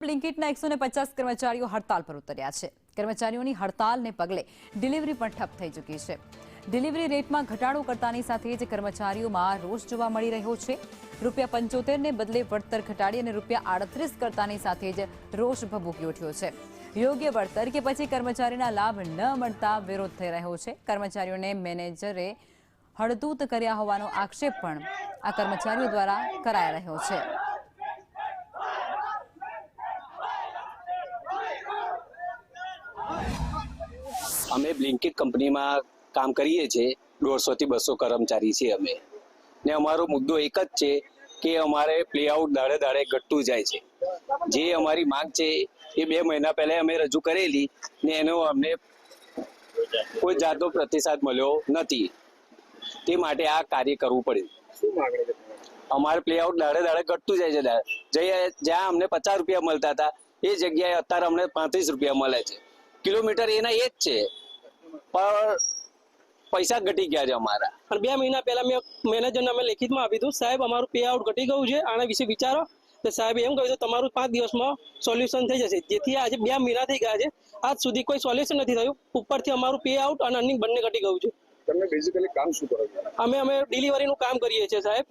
બ્લિંકિટના 150 કર્મચારીઓ હડતાલ પર ઉતર્યા છે। કર્મચારીઓની હડતાલને પગલે ડિલિવરી પણ ઠપ થઈ ચૂકી છે। ડિલિવરી રેટમાં ઘટાડો કરતાની સાથે જ કર્મચારીઓમાં રોષ જોવા મળી રહ્યો છે। ₹75 ને બદલે વળતર ઘટાડી અને ₹38 કરતાની સાથે જ રોષ ભભૂકી ઉઠ્યો છે। યોગ્ય વળતર કે પછી કર્મચારીના લાભ ન મળતા વિરોધ થઈ રહ્યો છે। કર્મચારીઓને મેનેજરે હડતૂત કર્યા હોવાનો આક્ષેપ પણ આ કર્મચારીઓ દ્વારા કરાઈ રહ્યો છે। અમે બ્લિંકિટ કંપનીમાં કામ કરીએ છીએ। 150 થી 200 કર્મચારી છે અમે ને અમારો મુદ્દો એક જ છે કે અમારે પ્લે આઉટ દાડે દાડે ઘટતું જાય છે। જે અમારી માંગ છે એ 2 મહિના પહેલા અમે રજૂ કરેલી ને એનો અમને કોઈ જાતનો પ્રતિસાદ મળ્યો નથી। તે માટે આ કાર્ય કરવું પડ્યું। અમારે પ્લે આઉટ દાડે દાડે ઘટતું જાય છે। જ્યાં અમને ₹50 મળતા હતા એ જગ્યાએ અત્યારે અમને ₹35 મળે છે। કિલોમીટર એના એ જ છે પણ પૈસા ઘટી ગયા છે અમારા। પણ 2 મહિના પહેલા મેં મેનેજરને અમે લેખિતમાં આપ્યું હતું, સાહેબ અમારું પે આઉટ ઘટી ગયું છે, આના વિશે વિચારો। તો સાહેબે એમ કહ્યું તમારું 5 દિવસમાં સોલ્યુશન થઈ જશે। જેથી આજે 2 મહિના થઈ ગયા છે, આજ સુધી કોઈ સોલ્યુશન નથી થયું। ઉપરથી અમારું પે આઉટ અને અર્નિંગ બંને ઘટી ગયું છે। તમે બેઝિકલી કામ શું કરો છો? અમે ડિલિવરીનું કામ કરીએ છીએ સાહેબ।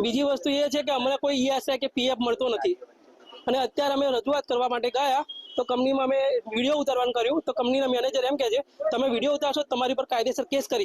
બીજી વસ્તુ એ છે કે અમને કોઈ ઈએસઆઈ કે પીએફ મળતો નથી અને અત્યારે અમે રજૂઆત કરવા માટે ગયા તો કંપનીમાં અમે વિડીયો ઉતારવાનું કર્યું તો કંપનીના મેનેજર એમ કહે છે તમે વિડીયો ઉતારશો તમારી પર કાયદેસર કેસ કરી